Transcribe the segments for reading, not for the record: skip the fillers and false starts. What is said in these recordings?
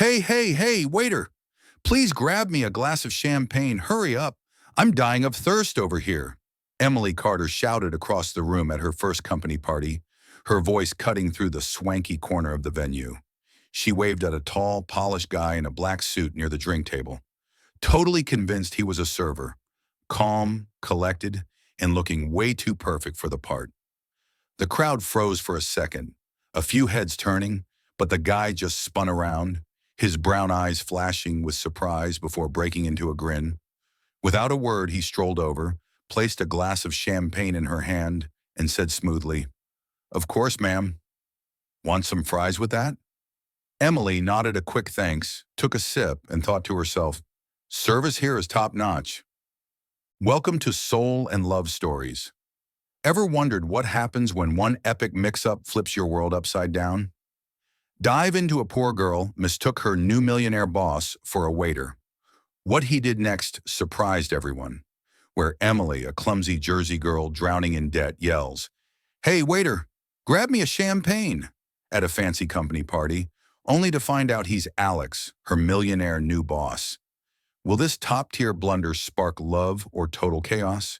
Hey, waiter! Please grab me a glass of champagne. Hurry up. I'm dying of thirst over here. Emily Carter shouted across the room at her first company party, her voice cutting through the swanky corner of the venue. She waved at a tall, polished guy in a black suit near the drink table, totally convinced he was a server, calm, collected, and looking way too perfect for the part. The crowd froze for a second, a few heads turning, but the guy just spun around, his brown eyes flashing with surprise before breaking into a grin. Without a word, he strolled over, placed a glass of champagne in her hand, and said smoothly, "Of course, ma'am. Want some fries with that?" Emily nodded a quick thanks, took a sip, and thought to herself, "Service here is top-notch." Welcome to Soul and Love Stories. Ever wondered what happens when one epic mix-up flips your world upside down? Dive into a poor girl mistook her new millionaire boss for a waiter. What he did next surprised everyone, where Emily, a clumsy Jersey girl drowning in debt, yells, "Hey, waiter, grab me a champagne," at a fancy company party, only to find out he's Alex, her millionaire new boss. Will this top-tier blunder spark love or total chaos?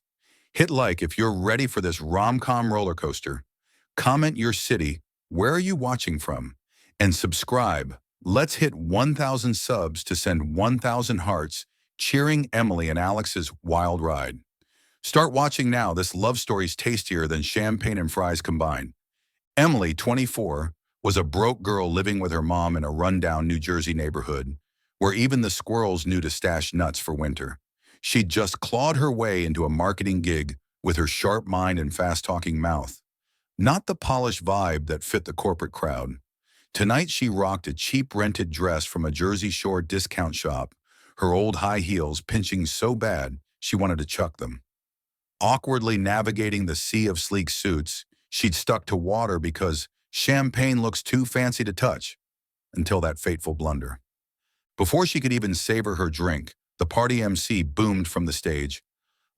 Hit like if you're ready for this rom-com roller coaster. Comment your city, where are you watching from? And subscribe. Let's hit 1,000 subs to send 1,000 hearts, cheering Emily and Alex's wild ride. Start watching now. This love story's tastier than champagne and fries combined. Emily, 24, was a broke girl living with her mom in a rundown New Jersey neighborhood, where even the squirrels knew to stash nuts for winter. She'd just clawed her way into a marketing gig with her sharp mind and fast-talking mouth. Not the polished vibe that fit the corporate crowd. Tonight she rocked a cheap rented dress from a Jersey Shore discount shop, her old high heels pinching so bad she wanted to chuck them. Awkwardly navigating the sea of sleek suits, she'd stuck to water because champagne looks too fancy to touch, until that fateful blunder. Before she could even savor her drink, the party MC boomed from the stage,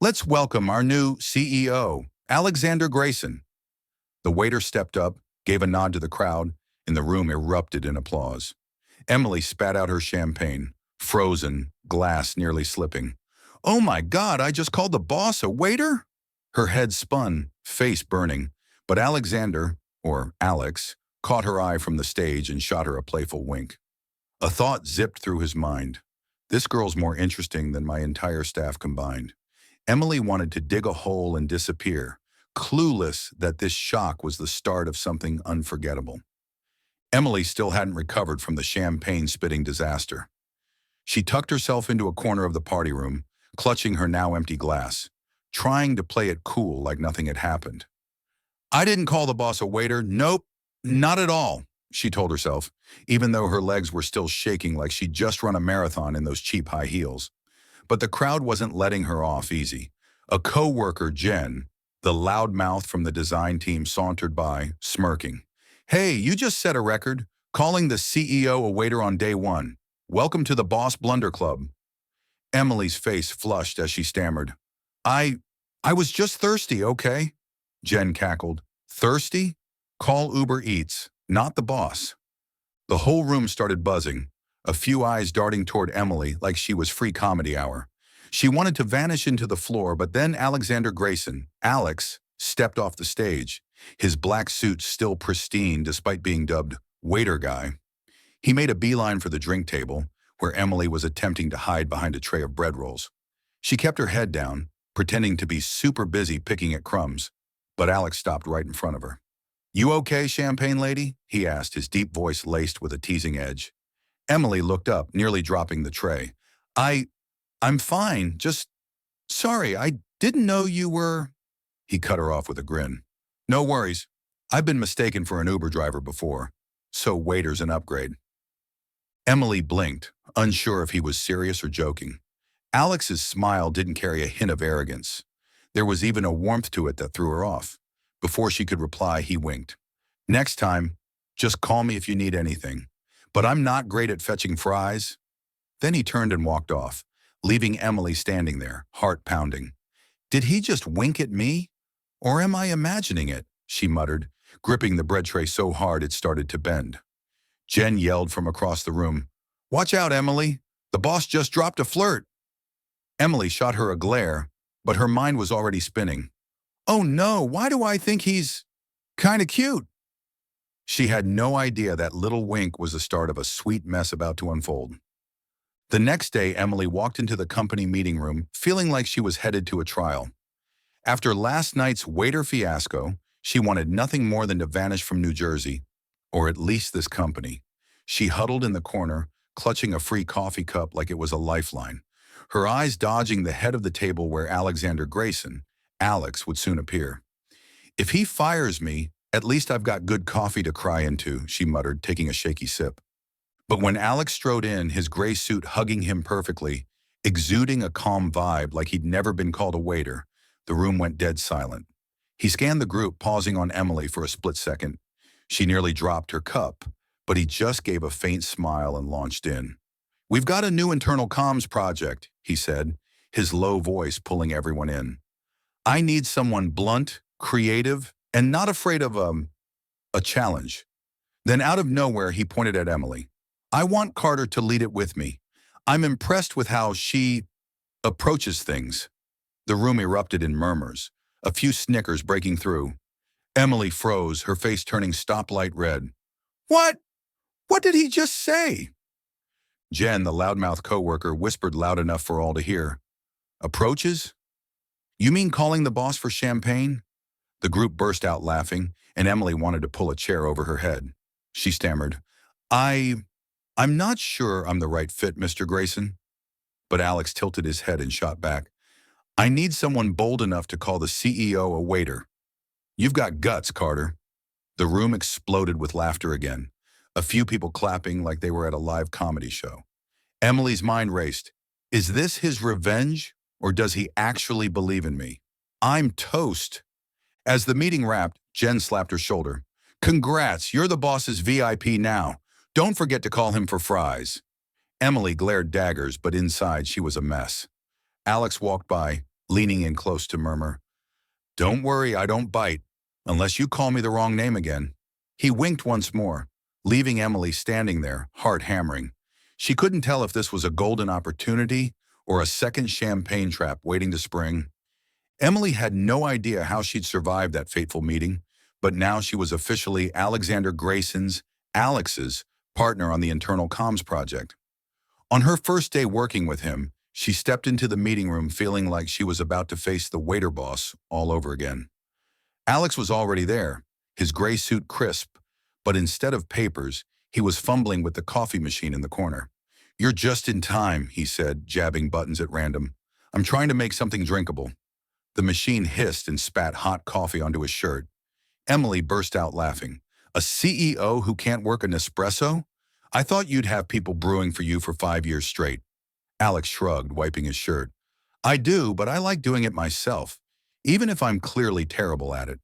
"Let's welcome our new CEO, Alexander Grayson." The waiter stepped up, gave a nod to the crowd, and the room erupted in applause. Emily spat out her champagne, frozen, glass nearly slipping. "Oh my God, I just called the boss a waiter?" Her head spun, face burning, but Alexander, or Alex, caught her eye from the stage and shot her a playful wink. A thought zipped through his mind. This girl's more interesting than my entire staff combined. Emily wanted to dig a hole and disappear, clueless that this shock was the start of something unforgettable. Emily still hadn't recovered from the champagne-spitting disaster. She tucked herself into a corner of the party room, clutching her now empty glass, trying to play it cool like nothing had happened. "I didn't call the boss a waiter. Nope, not at all," she told herself, even though her legs were still shaking like she'd just run a marathon in those cheap high heels. But the crowd wasn't letting her off easy. A co-worker, Jen, the loudmouth from the design team, sauntered by, smirking. "Hey, you just set a record, calling the CEO a waiter on day one. Welcome to the Boss Blunder Club." Emily's face flushed as she stammered, I was just thirsty, okay?" Jen cackled. "Thirsty? Call Uber Eats, not the boss." The whole room started buzzing, a few eyes darting toward Emily like she was free comedy hour. She wanted to vanish into the floor, but then Alexander Grayson, Alex, stepped off the stage, his black suit still pristine despite being dubbed waiter guy. He made a beeline for the drink table, where Emily was attempting to hide behind a tray of bread rolls. She kept her head down, pretending to be super busy picking at crumbs, but Alex stopped right in front of her. "You okay, champagne lady?" he asked, his deep voice laced with a teasing edge. Emily looked up, nearly dropping the tray. I'm fine, just sorry, I didn't know you were..." He cut her off with a grin. "No worries. I've been mistaken for an Uber driver before, so waiter's an upgrade." Emily blinked, unsure if he was serious or joking. Alex's smile didn't carry a hint of arrogance. There was even a warmth to it that threw her off. Before she could reply, he winked. "Next time, just call me if you need anything. But I'm not great at fetching fries." Then he turned and walked off, leaving Emily standing there, heart pounding. "Did he just wink at me? Or am I imagining it?" she muttered, gripping the bread tray so hard it started to bend. Jen yelled from across the room, "Watch out, Emily. The boss just dropped a flirt." Emily shot her a glare, but her mind was already spinning. "Oh no, why do I think he's kinda cute?" She had no idea that little wink was the start of a sweet mess about to unfold. The next day, Emily walked into the company meeting room feeling like she was headed to a trial. After last night's waiter fiasco, she wanted nothing more than to vanish from New Jersey, or at least this company. She huddled in the corner, clutching a free coffee cup like it was a lifeline, her eyes dodging the head of the table where Alexander Grayson, Alex, would soon appear. "If he fires me, at least I've got good coffee to cry into," she muttered, taking a shaky sip. But when Alex strode in, his gray suit hugging him perfectly, exuding a calm vibe like he'd never been called a waiter, the room went dead silent. He scanned the group, pausing on Emily for a split second. She nearly dropped her cup, but he just gave a faint smile and launched in. "We've got a new internal comms project," he said, his low voice pulling everyone in. "I need someone blunt, creative, and not afraid of a challenge." Then out of nowhere, he pointed at Emily. "I want Carter to lead it with me. I'm impressed with how she approaches things." The room erupted in murmurs, a few snickers breaking through. Emily froze, her face turning stoplight red. "What? What did he just say?" Jen, the loudmouth coworker, whispered loud enough for all to hear. "Approaches? You mean calling the boss for champagne?" The group burst out laughing, and Emily wanted to pull a chair over her head. She stammered, I'm not sure I'm the right fit, Mr. Grayson." But Alex tilted his head and shot back. "I need someone bold enough to call the CEO a waiter." "You've got guts, Carter." The room exploded with laughter again, a few people clapping like they were at a live comedy show. Emily's mind raced. Is this his revenge, or does he actually believe in me? I'm toast. As the meeting wrapped, Jen slapped her shoulder. "Congrats, you're the boss's VIP now. Don't forget to call him for fries." Emily glared daggers, but inside she was a mess. Alex walked by, leaning in close to murmur, "Don't worry, I don't bite, unless you call me the wrong name again." He winked once more, leaving Emily standing there, heart hammering. She couldn't tell if this was a golden opportunity or a second champagne trap waiting to spring. Emily had no idea how she'd survived that fateful meeting, but now she was officially Alexander Grayson's, Alex's, partner on the internal comms project. On her first day working with him, she stepped into the meeting room feeling like she was about to face the waiter boss all over again. Alex was already there, his gray suit crisp, but instead of papers, he was fumbling with the coffee machine in the corner. "You're just in time," he said, jabbing buttons at random. "I'm trying to make something drinkable." The machine hissed and spat hot coffee onto his shirt. Emily burst out laughing. "A CEO who can't work an espresso? I thought you'd have people brewing for you for 5 years straight." Alex shrugged, wiping his shirt. "I do, but I like doing it myself, even if I'm clearly terrible at it."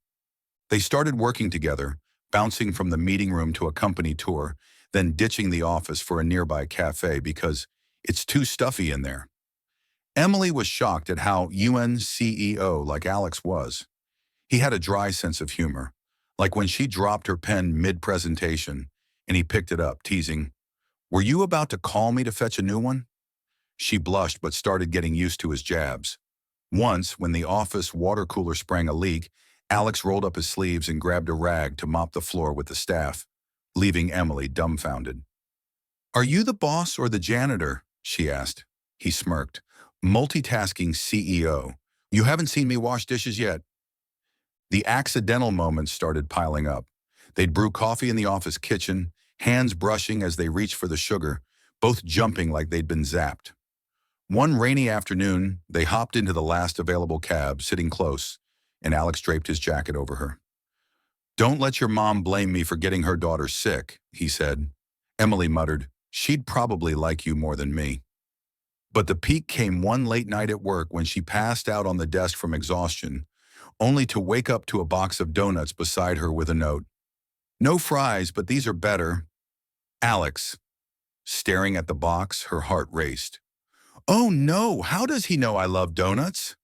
They started working together, bouncing from the meeting room to a company tour, then ditching the office for a nearby cafe because it's too stuffy in there. Emily was shocked at how UN CEO like Alex was. He had a dry sense of humor, like when she dropped her pen mid-presentation and he picked it up, teasing, "Were you about to call me to fetch a new one?" She blushed but started getting used to his jabs. Once, when the office water cooler sprang a leak, Alex rolled up his sleeves and grabbed a rag to mop the floor with the staff, leaving Emily dumbfounded. "Are you the boss or the janitor?" she asked. He smirked. "Multitasking CEO. You haven't seen me wash dishes yet." The accidental moments started piling up. They'd brew coffee in the office kitchen, hands brushing as they reached for the sugar, both jumping like they'd been zapped. One rainy afternoon, they hopped into the last available cab, sitting close, and Alex draped his jacket over her. "Don't let your mom blame me for getting her daughter sick," he said. Emily muttered, "She'd probably like you more than me." But the peak came one late night at work when she passed out on the desk from exhaustion, only to wake up to a box of donuts beside her with a note. "No fries, but these are better. Alex." Staring at the box, her heart raced. "Oh no, how does he know I love donuts?"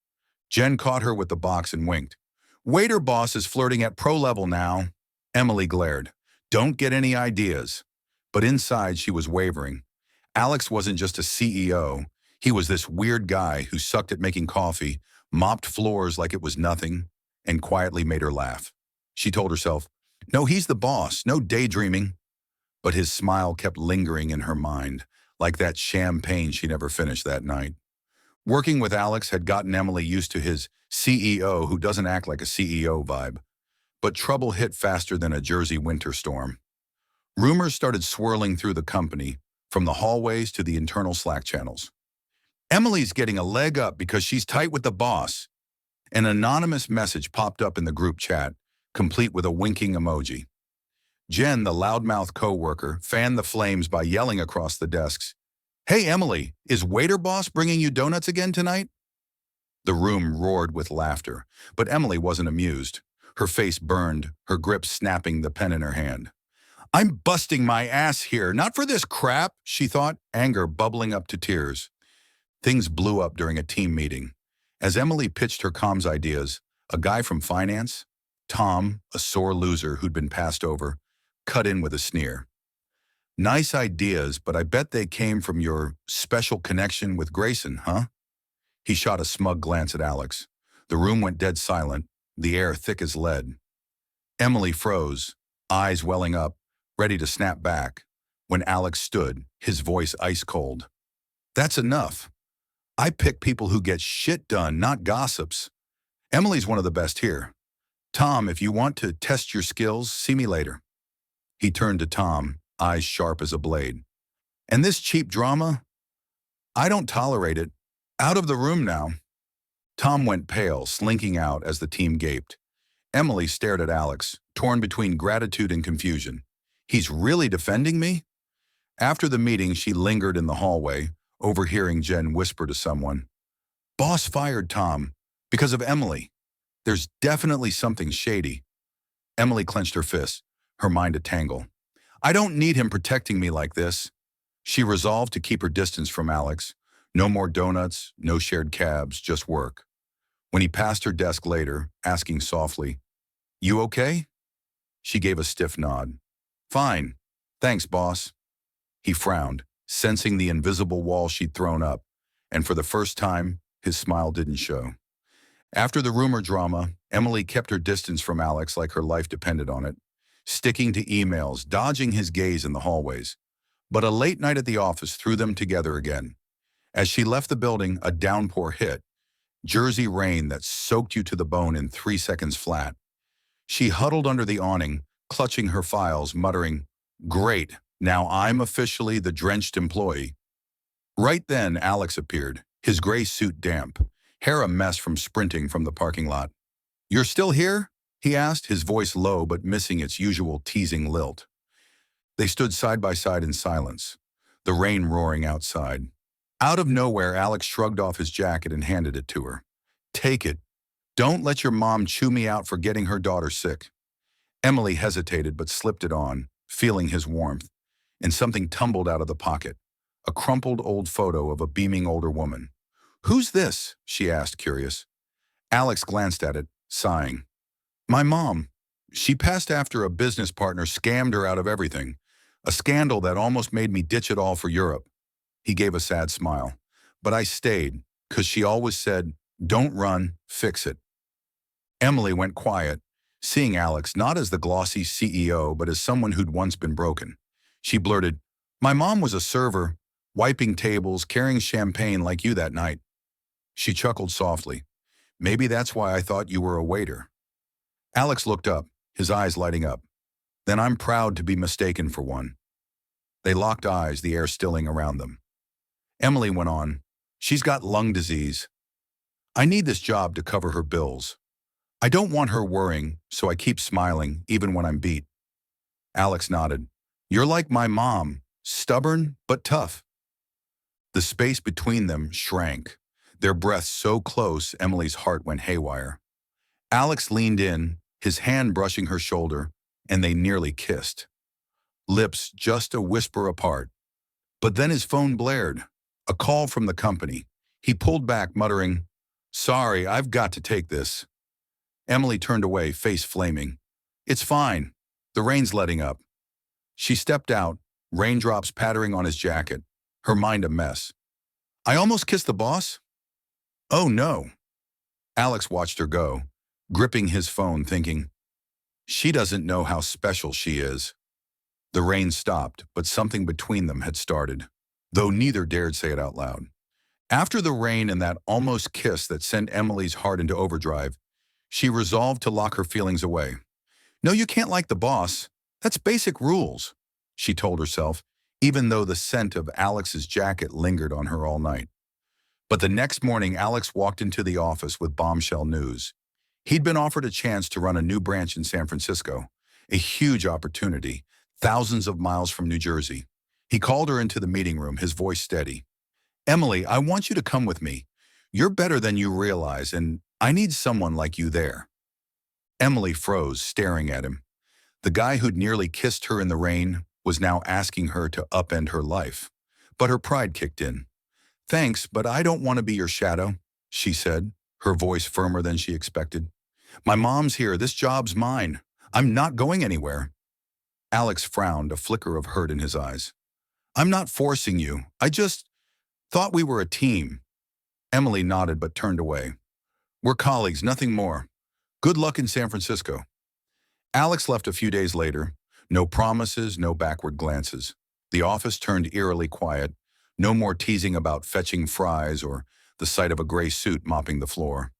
Jen caught her with the box and winked. "Waiter boss is flirting at pro level now." Emily glared. "Don't get any ideas." But inside she was wavering. Alex wasn't just a CEO. He was this weird guy who sucked at making coffee, mopped floors like it was nothing, and quietly made her laugh. She told herself, no, he's the boss, no daydreaming. But his smile kept lingering in her mind, like that champagne she never finished that night. Working with Alex had gotten Emily used to his CEO who doesn't act like a CEO vibe. But trouble hit faster than a Jersey winter storm. Rumors started swirling through the company, from the hallways to the internal Slack channels. Emily's getting a leg up because she's tight with the boss. An anonymous message popped up in the group chat, complete with a winking emoji. Jen, the loudmouth co-worker, fanned the flames by yelling across the desks, "Hey Emily, is waiter boss bringing you donuts again tonight?" The room roared with laughter, but Emily wasn't amused. Her face burned, her grip snapping the pen in her hand. "I'm busting my ass here, not for this crap," she thought, anger bubbling up to tears. Things blew up during a team meeting. As Emily pitched her comms ideas, a guy from finance, Tom, a sore loser who'd been passed over, cut in with a sneer. "Nice ideas, but I bet they came from your special connection with Grayson, huh?" He shot a smug glance at Alex. The room went dead silent, the air thick as lead. Emily froze, eyes welling up, ready to snap back, when Alex stood, his voice ice cold. "That's enough. I pick people who get shit done, not gossips. Emily's one of the best here. Tom, if you want to test your skills, see me later." He turned to Tom, eyes sharp as a blade. "And this cheap drama? I don't tolerate it. Out of the room now." Tom went pale, slinking out as the team gaped. Emily stared at Alex, torn between gratitude and confusion. He's really defending me? After the meeting, she lingered in the hallway, overhearing Jen whisper to someone, "Boss fired Tom because of Emily. There's definitely something shady." Emily clenched her fists, her mind a tangle. "I don't need him protecting me like this." She resolved to keep her distance from Alex. No more donuts, no shared cabs, just work. When he passed her desk later, asking softly, "You okay?" She gave a stiff nod. "Fine. Thanks, boss." He frowned, sensing the invisible wall she'd thrown up, and for the first time, his smile didn't show. After the rumor drama, Emily kept her distance from Alex like her life depended on it, sticking to emails, dodging his gaze in the hallways. But a late night at the office threw them together again. As she left the building, a downpour hit, Jersey rain that soaked you to the bone in 3 seconds flat. She huddled under the awning, clutching her files, muttering, "Great, now I'm officially the drenched employee." Right then, Alex appeared, his gray suit damp, hair a mess from sprinting from the parking lot. "You're still here?" he asked, his voice low but missing its usual teasing lilt. They stood side by side in silence, the rain roaring outside. Out of nowhere, Alex shrugged off his jacket and handed it to her. "Take it. Don't let your mom chew me out for getting her daughter sick." Emily hesitated but slipped it on, feeling his warmth, and something tumbled out of the pocket, a crumpled old photo of a beaming older woman. "Who's this?" she asked, curious. Alex glanced at it, sighing. "My mom. She passed after a business partner scammed her out of everything, a scandal that almost made me ditch it all for Europe." He gave a sad smile. "But I stayed, 'cause she always said, 'Don't run, fix it.'" Emily went quiet, seeing Alex not as the glossy CEO but as someone who'd once been broken. She blurted, "My mom was a server, wiping tables, carrying champagne like you that night." She chuckled softly. "Maybe that's why I thought you were a waiter." Alex looked up, his eyes lighting up. "Then I'm proud to be mistaken for one." They locked eyes, the air stilling around them. Emily went on, "She's got lung disease. I need this job to cover her bills. I don't want her worrying, so I keep smiling, even when I'm beat." Alex nodded. "You're like my mom, stubborn but tough." The space between them shrank, their breaths so close Emily's heart went haywire. Alex leaned in, his hand brushing her shoulder, and they nearly kissed. Lips just a whisper apart. But then his phone blared, a call from the company. He pulled back, muttering, "Sorry, I've got to take this." Emily turned away, face flaming. "It's fine. The rain's letting up." She stepped out, raindrops pattering on his jacket, her mind a mess. I almost kissed the boss? Oh no. Alex watched her go, gripping his phone thinking, she doesn't know how special she is. The rain stopped, but something between them had started, though neither dared say it out loud. After the rain and that almost kiss that sent Emily's heart into overdrive, she resolved to lock her feelings away. No, you can't like the boss. That's basic rules, she told herself, even though the scent of Alex's jacket lingered on her all night. But the next morning, Alex walked into the office with bombshell news. He'd been offered a chance to run a new branch in San Francisco, a huge opportunity, thousands of miles from New Jersey. He called her into the meeting room, his voice steady. Emily, I want you to come with me. You're better than you realize, and I need someone like you there. Emily froze, staring at him. The guy who'd nearly kissed her in the rain was now asking her to upend her life. But her pride kicked in. Thanks, but I don't want to be your shadow, she said, her voice firmer than she expected. My mom's here. This job's mine. I'm not going anywhere. Alex frowned, a flicker of hurt in his eyes. I'm not forcing you. I just thought we were a team. Emily nodded but turned away. We're colleagues, nothing more. Good luck in San Francisco. Alex left a few days later. No promises, no backward glances. The office turned eerily quiet. No more teasing about fetching fries or the sight of a gray suit mopping the floor.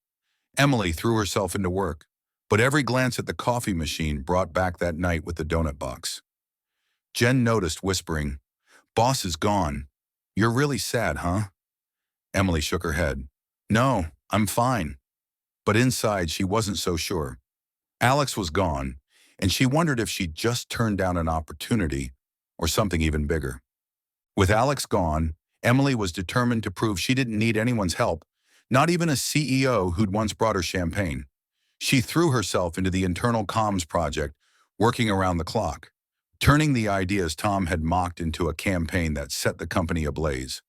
Emily threw herself into work, but every glance at the coffee machine brought back that night with the donut box. Jen noticed, whispering, Boss is gone. You're really sad, huh? Emily shook her head. No, I'm fine. But inside, she wasn't so sure. Alex was gone, and she wondered if she'd just turned down an opportunity or something even bigger. With Alex gone, Emily was determined to prove she didn't need anyone's help, not even a CEO who'd once brought her champagne. She threw herself into the internal comms project, working around the clock, turning the ideas Tom had mocked into a campaign that set the company ablaze.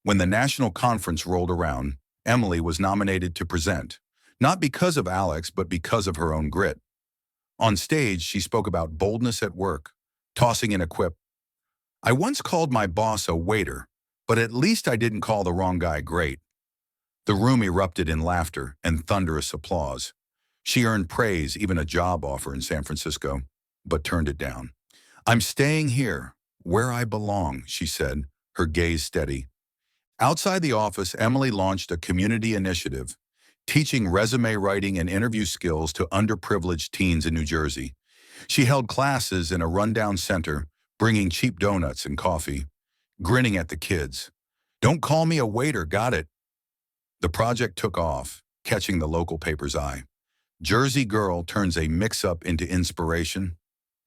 When the national conference rolled around, Emily was nominated to present, not because of Alex, but because of her own grit. On stage, she spoke about boldness at work, tossing in a quip. I once called my boss a waiter, but at least I didn't call the wrong guy great. The room erupted in laughter and thunderous applause. She earned praise, even a job offer in San Francisco, but turned it down. I'm staying here, where I belong, she said, her gaze steady. Outside the office, Emily launched a community initiative, teaching resume writing and interview skills to underprivileged teens in New Jersey. She held classes in a rundown center, bringing cheap donuts and coffee, grinning at the kids. Don't call me a waiter, got it? The project took off, catching the local paper's eye. Jersey girl turns a mix-up into inspiration.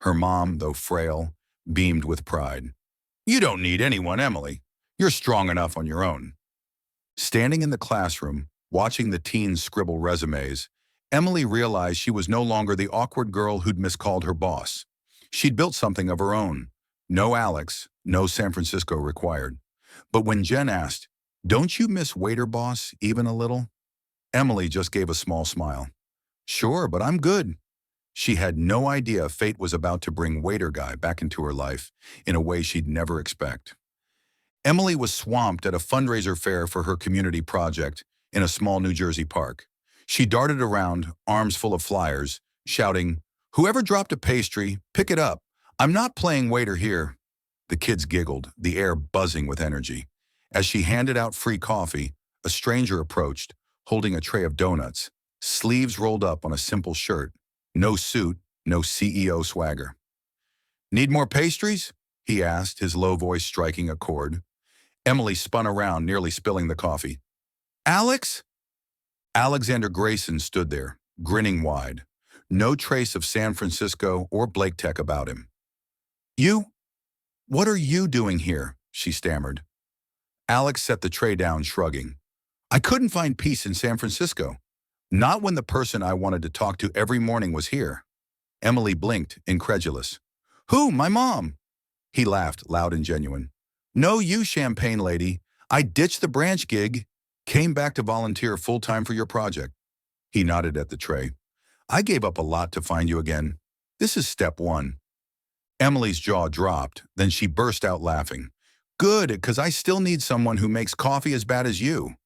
Her mom, though frail, beamed with pride. You don't need anyone, Emily. You're strong enough on your own. Standing in the classroom, watching the teens scribble resumes, Emily realized she was no longer the awkward girl who'd miscalled her boss. She'd built something of her own. No Alex, no San Francisco required. But when Jen asked, don't you miss waiter boss even a little? Emily just gave a small smile. Sure, but I'm good. She had no idea fate was about to bring waiter guy back into her life in a way she'd never expect. Emily was swamped at a fundraiser fair for her community project in a small New Jersey park. She darted around, arms full of flyers, shouting, whoever dropped a pastry, pick it up. I'm not playing waiter here. The kids giggled, the air buzzing with energy. As she handed out free coffee, a stranger approached, holding a tray of donuts, sleeves rolled up on a simple shirt. No suit, no CEO swagger. Need more pastries? He asked, his low voice striking a chord. Emily spun around, nearly spilling the coffee. Alex? Alexander Grayson stood there, grinning wide. No trace of San Francisco or Blake Tech about him. You? What are you doing here? She stammered. Alex set the tray down, shrugging. I couldn't find peace in San Francisco. Not when the person I wanted to talk to every morning was here. Emily blinked, incredulous. Who? My mom? He laughed, loud and genuine. No, you champagne lady. I ditched the branch gig, came back to volunteer full-time for your project. He nodded at the tray. I gave up a lot to find you again. This is step one. Emily's jaw dropped, then she burst out laughing. Good, because I still need someone who makes coffee as bad as you.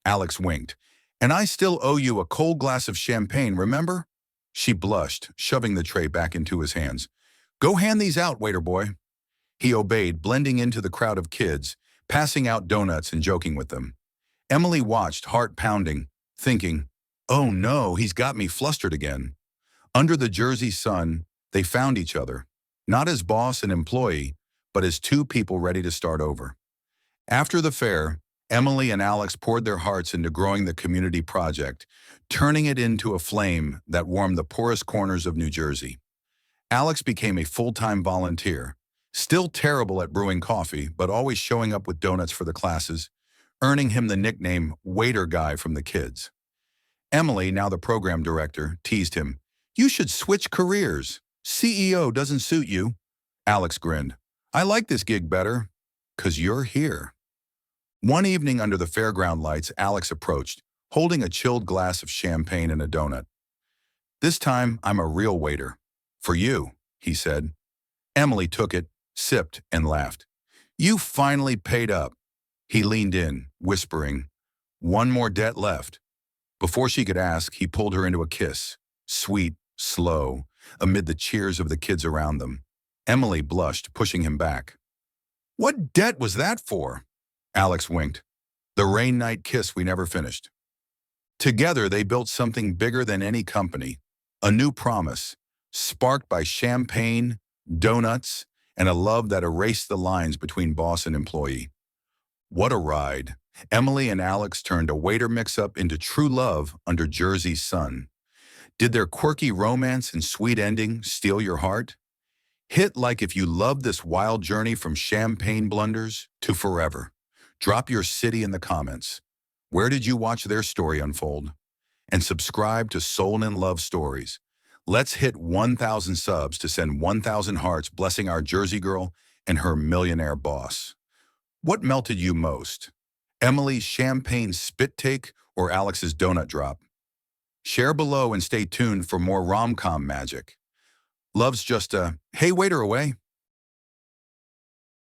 Alex winked. And I still owe you a cold glass of champagne, remember? She blushed, shoving the tray back into his hands. Go hand these out, waiter boy. He obeyed, blending into the crowd of kids, passing out donuts and joking with them. Emily watched, heart pounding, thinking, oh no, he's got me flustered again. Under the Jersey sun, they found each other, not as boss and employee, but as two people ready to start over. After the fair, Emily and Alex poured their hearts into growing the community project, turning it into a flame that warmed the poorest corners of New Jersey. Alex became a full-time volunteer, still terrible at brewing coffee, but always showing up with donuts for the classes, earning him the nickname Waiter Guy from the kids. Emily, now the program director, teased him. You should switch careers. CEO doesn't suit you. Alex grinned. I like this gig better, 'cause you're here. One evening under the fairground lights, Alex approached, holding a chilled glass of champagne and a donut. This time, I'm a real waiter. For you, he said. Emily took it, sipped, and laughed. You finally paid up. He leaned in, whispering, one more debt left. Before she could ask, he pulled her into a kiss, sweet, slow, amid the cheers of the kids around them. Emily blushed, pushing him back. What debt was that for? Alex winked. The rain night kiss we never finished. Together, they built something bigger than any company, a new promise, sparked by champagne, donuts, and a love that erased the lines between boss and employee. What a ride. Emily and Alex turned a waiter mix-up into true love under Jersey's sun. Did their quirky romance and sweet ending steal your heart? Hit like if you loved this wild journey from champagne blunders to forever. Drop your city in the comments. Where did you watch their story unfold? And subscribe to Soul and Love Stories. Let's hit 1,000 subs to send 1,000 hearts blessing our Jersey girl and her millionaire boss. What melted you most? Emily's champagne spit take or Alex's donut drop? Share below and stay tuned for more rom-com magic. Love's just a, hey waiter away.